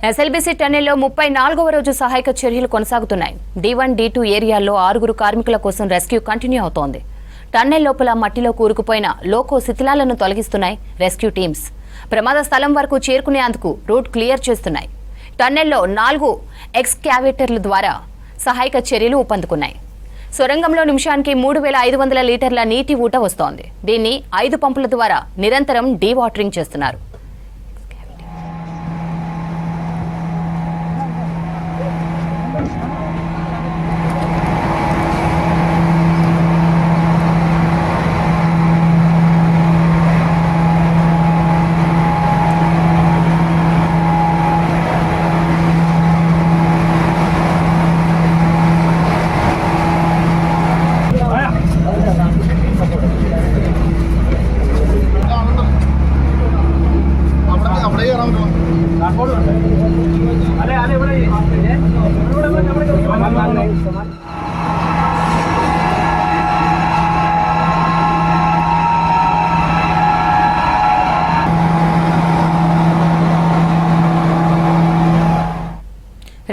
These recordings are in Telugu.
ఎస్ఎల్బీసీ టన్నెల్లో 34వ రోజు సహాయక చర్యలు కొనసాగుతున్నాయి. D1, D2 ఏరియాల్లో 6 కార్మికుల కోసం రెస్క్యూ కంటిన్యూ అవుతోంది. టన్నెల్ లోపల మట్టిలో కూరుకుపోయిన లోకో శిథిలాలను తొలగిస్తున్నాయి రెస్క్యూ టీమ్స్. ప్రమాద స్థలం వరకు చేరుకునేందుకు రూట్ క్లియర్ చేస్తున్నాయి. టన్నెల్లో 4 ఎక్స్కావేటర్ల ద్వారా సహాయక చర్యలు ఊపందుకున్నాయి. సొరంగంలో నిమిషానికి 3500 లీటర్ల నీటి ఊట వస్తోంది. దీన్ని 5 పంపుల ద్వారా నిరంతరం డీవాటరింగ్ చేస్తున్నారు.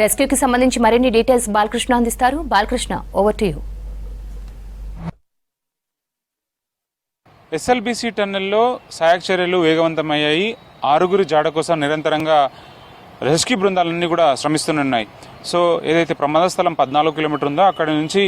రెస్క్యూకి సంబంధించి మరిన్ని డీటెయిల్స్ బాలకృష్ణ అందిస్తారు. Balakrishna, over to you. SLBC టన్నెల్లో సహాయక చర్యలు వేగవంతమయ్యాయి. 6 జాడ కోసం నిరంతరంగా రెస్క్యూ బృందాలన్నీ కూడా శ్రమిస్తున్నాయి. సో ఏదైతే ప్రమాద స్థలం 14 కిలోమీటర్ ఉందో అక్కడి నుంచి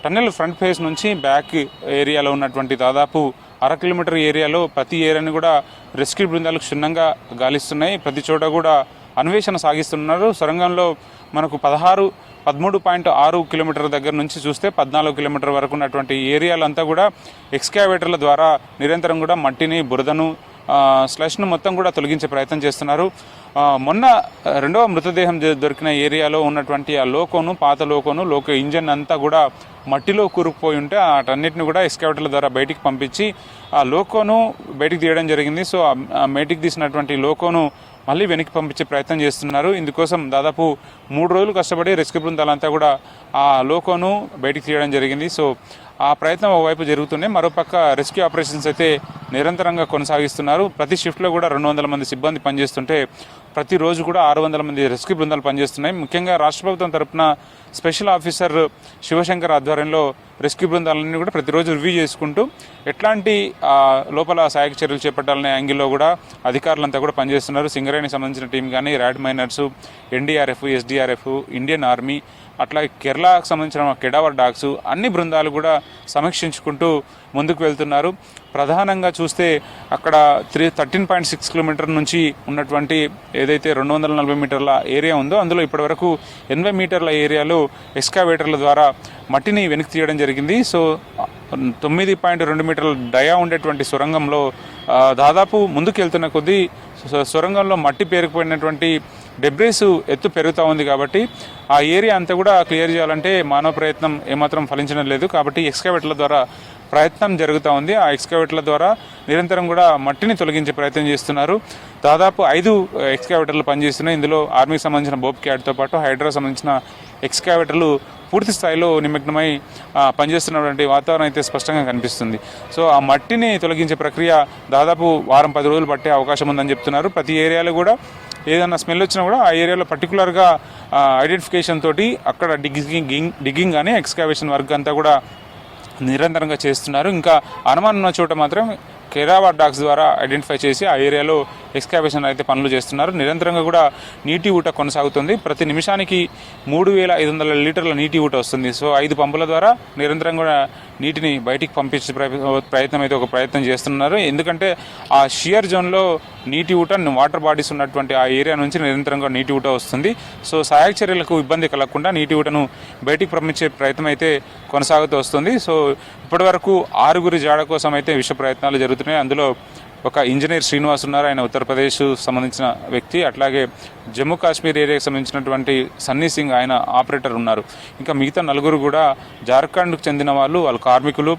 టన్నెల్ ఫ్రంట్ ఫేస్ నుంచి బ్యాక్ ఏరియాలో ఉన్నటువంటి దాదాపు 1/2 కిలోమీటర్ ఏరియాలో ప్రతి ఏరియాని కూడా రెస్క్యూ బృందాలు క్షుణ్ణంగా గాలిస్తున్నాయి. ప్రతి చోట కూడా అన్వేషణ సాగిస్తున్నారు. సొరంగంలో మనకు 13.6 కిలోమీటర్ల దగ్గర నుంచి చూస్తే 14 కిలోమీటర్ వరకు ఉన్నటువంటి ఏరియాలంతా కూడా ఎక్స్కావేటర్ల ద్వారా నిరంతరం కూడా మట్టిని, బురదను, స్లష్ను మొత్తం కూడా తొలగించే ప్రయత్నం చేస్తున్నారు. మొన్న 2వ మృతదేహం దొరికిన ఏరియాలో ఉన్నటువంటి ఆ లోకోను, పాత లోకో ఇంజన్ అంతా కూడా మట్టిలో కూరుకుపోయి ఉంటే వాటన్నిటిని కూడా ఎక్స్కావేటర్ల ద్వారా బయటికి పంపించి ఆ లోకోను బయటికి తీయడం జరిగింది. సో ఆ బయటికి తీసినటువంటి లోకోను మళ్ళీ వెనక్కి పంపించే ప్రయత్నం చేస్తున్నారు. ఇందుకోసం దాదాపు 3 రోజులు కష్టపడి రెస్క్యూ బృందాలంతా కూడా ఆ లోకోను బయటికి తీయడం జరిగింది. సో ఆ ప్రయత్నం ఒకవైపు జరుగుతుంది. మరోపక్క రెస్క్యూ ఆపరేషన్స్ అయితే నిరంతరంగా కొనసాగిస్తున్నారు. ప్రతి షిఫ్ట్లో కూడా 200 మంది సిబ్బంది పనిచేస్తుంటే ప్రతిరోజు కూడా 600 మంది రెస్క్యూ బృందాలు పనిచేస్తున్నాయి. ముఖ్యంగా రాష్ట్ర ప్రభుత్వం తరఫున స్పెషల్ ఆఫీసర్ శివశంకర్ ఆధ్వర్యంలో రెస్క్యూ బృందాలన్నీ కూడా ప్రతిరోజు రివ్యూ చేసుకుంటూ ఎట్లాంటి లోపల సహాయక చర్యలు చేపట్టాలనే యాంగిల్లో కూడా అధికారులంతా కూడా పనిచేస్తున్నారు. సింగరేణికి సంబంధించిన టీం కానీ, rat miners, NDRF, SDRF, Indian army, అట్లాగే కేరళకు సంబంధించిన కెడావర్ డాగ్స్ అన్ని బృందాలు కూడా సమీక్షించుకుంటూ ముందుకు వెళ్తున్నారు. ప్రధానంగా చూస్తే అక్కడ 13.6 కిలోమీటర్ నుంచి ఉన్నటువంటి ఏదైతే 240 మీటర్ల ఏరియా ఉందో అందులో ఇప్పటివరకు 80 మీటర్ల ఏరియాలో ఎక్స్కావేటర్ల ద్వారా మట్టిని వెనక్కి తీయడం జరిగింది. సో 9.2 మీటర్ల డయా ఉండేటువంటి సొరంగంలో దాదాపు ముందుకు వెళ్తున్న కొద్దీ సొరంగంలో మట్టి పేరుకుపోయినటువంటి డెబ్రీస్ ఎత్తు పెరుగుతూ ఉంది. కాబట్టి ఆ ఏరియా అంతా కూడా క్లియర్ చేయాలంటే మానవ ప్రయత్నం ఏమాత్రం ఫలించడం లేదు. కాబట్టి ఎక్స్కావేటర్ల ద్వారా ప్రయత్నం జరుగుతూ ఉంది. ఆ ఎక్స్కావేటర్ల ద్వారా నిరంతరం కూడా మట్టిని తొలగించే ప్రయత్నం చేస్తున్నారు. దాదాపు 5 ఎక్స్కావేటర్లు పనిచేస్తున్నాయి. ఇందులో ఆర్మీకి సంబంధించిన బోబ్ క్యాట్తో పాటు హైడ్రా సంబంధించిన ఎక్స్కావేటర్లు పూర్తి స్థాయిలో నిమగ్నమై పనిచేస్తున్నటువంటి వాతావరణం అయితే స్పష్టంగా కనిపిస్తుంది. సో ఆ మట్టిని తొలగించే ప్రక్రియ దాదాపు 1-10 రోజులు పట్టే అవకాశం ఉందని చెప్తున్నారు. ప్రతి ఏరియాలో కూడా ఏదైనా స్మెల్ వచ్చినా కూడా ఆ ఏరియాలో పర్టికులర్గా ఐడెంటిఫికేషన్ తోటి అక్కడ డిగ్గింగ్ కానీ ఎక్స్కావేషన్ వర్క్ అంతా కూడా నిరంతరంగా చేస్తున్నారు. ఇంకా అనుమానం ఉన్న చోట మాత్రం కేరావర్ డాగ్స్ ద్వారా ఐడెంటిఫై చేసి ఆ ఏరియాలో ఎక్స్కావేషన్ అయితే పనులు చేస్తున్నారు. నిరంతరంగా కూడా నీటి ఊట కొనసాగుతుంది. ప్రతి నిమిషానికి 3500 లీటర్ల నీటి ఊట వస్తుంది. సో 5 పంపుల ద్వారా నిరంతరం కూడా నీటిని బయటికి పంపించే ప్రయత్నం అయితే ఒక ప్రయత్నం చేస్తున్నారు. ఎందుకంటే ఆ షియర్ జోన్లో నీటి ఊట, వాటర్ బాడీస్ ఉన్నటువంటి ఆ ఏరియా నుంచి నిరంతరంగా నీటి ఊట వస్తుంది. సో సహాయక చర్యలకు ఇబ్బంది కలగకుండా నీటి ఊటను బయటికి పంపించే ప్రయత్నం అయితే కొనసాగుతూ వస్తుంది. సో ఇప్పటివరకు 6 జాడ కోసం అయితే విష ప్రయత్నాలు జరుగుతున్నాయి. అందులో ఒక ఇంజనీర్ శ్రీనివాస్ ఉన్నారు, ఆయన ఉత్తరప్రదేశ్ సంబంధించిన వ్యక్తి. అట్లాగే జమ్మూ కాశ్మీర్ ఏరియాకి సంబంధించినటువంటి సన్నీ సింగ్, ఆయన ఆపరేటర్ ఉన్నారు. ఇంకా మిగతా 4 కూడా జార్ఖండ్కు చెందిన వాళ్ళు కార్మికులు.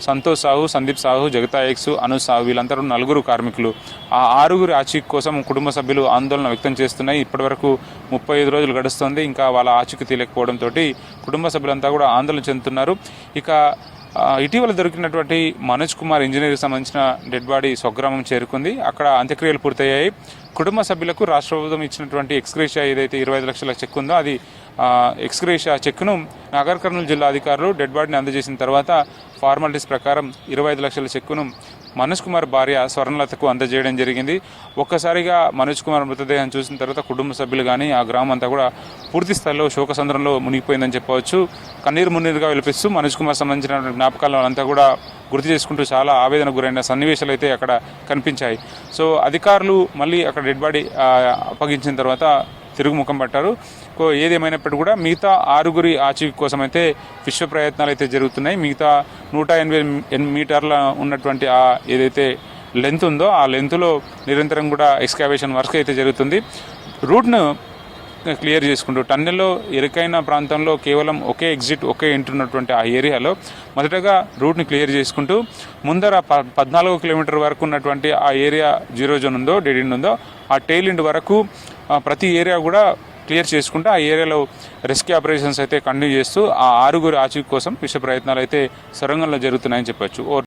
సంతోష్ సాహు, సందీప్ సాహు, జగతా ఎక్స్, అనుజ్ సాహు, వీళ్ళందరూ 4 కార్మికులు. ఆ 6 ఆచూకీ కోసం కుటుంబ సభ్యులు ఆందోళన వ్యక్తం చేస్తున్నాయి. ఇప్పటివరకు 35 రోజులు గడుస్తుంది. ఇంకా వాళ్ళ ఆచూకీ తెలియకపోవడంతో కుటుంబ సభ్యులంతా కూడా ఆందోళన చెందుతున్నారు. ఇక ఇటీవల దొరికినటువంటి మనోజ్ కుమార్ ఇంజనీర్కి సంబంధించిన డెడ్ బాడీ స్వగ్రామం చేరుకుంది. అక్కడ అంత్యక్రియలు పూర్తయ్యాయి. కుటుంబ సభ్యులకు రాష్ట్ర ప్రభుత్వం ఇచ్చినటువంటి ఎక్స్గ్రేషియా ఏదైతే 25 లక్షల చెక్ ఉందో అది ఎక్స్గ్రేషియా చెక్ను నాగర్ కర్నూలు జిల్లా అధికారులు డెడ్ బాడీని అందజేసిన తర్వాత ఫార్మాలిటీస్ ప్రకారం 25 లక్షల చెక్కును మనోజ్ కుమార్ భార్య స్వర్ణలతకు అందజేయడం జరిగింది. ఒక్కసారిగా మనోజ్ కుమార్ మృతదేహం చూసిన తర్వాత కుటుంబ సభ్యులు కానీ ఆ గ్రామం అంతా కూడా పూర్తి స్థాయిలో శోకసంద్రంలో మునిగిపోయిందని చెప్పవచ్చు. కన్నీరు మున్నీరుగా విలపిస్తూ మనోజ్ కుమార్ సంబంధించిన జ్ఞాపకాలను అంతా కూడా గుర్తు చేసుకుంటూ చాలా ఆవేదన గురైన సన్నివేశాలు అయితే అక్కడ కనిపించాయి. సో అధికారులు మళ్ళీ అక్కడ డెడ్ బాడీ అప్పగించిన తర్వాత తిరుగుముఖం పట్టారు. ఏదేమైనప్పటికీ కూడా మిగతా 6 ఆచూకీ కోసం అయితే విశ్వ ప్రయత్నాలు అయితే జరుగుతున్నాయి. మిగతా 180 మీటర్ల ఉన్నటువంటి ఆ ఏదైతే లెంత్ ఉందో ఆ లెంత్లో నిరంతరం కూడా ఎక్స్కావేషన్ వర్క్ అయితే జరుగుతుంది. రూట్ను క్లియర్ చేసుకుంటూ టన్నెల్లో ఇరుకైన ప్రాంతంలో కేవలం ఒకే ఎగ్జిట్ ఒకే ఎంట్రీ ఉన్నటువంటి ఆ ఏరియాలో మొదటగా రూట్ని క్లియర్ చేసుకుంటూ ముందర 14 కిలోమీటర్ వరకు ఉన్నటువంటి ఆ ఏరియా జీరో జోన్ ఉందో డెడ్ ఎండ్ ఉందో ఆ టెయిల్ ఎండ్ వరకు ప్రతి ఏరియా కూడా క్లియర్ చేసుకుంటూ ఆ ఏరియాలో రెస్క్యూ ఆపరేషన్స్ అయితే కంటిన్యూ చేస్తూ ఆ 6 ఆచూకీ కోసం విశ్వ ప్రయత్నాలు అయితే సొరంగంలో జరుగుతున్నాయని చెప్పొచ్చు.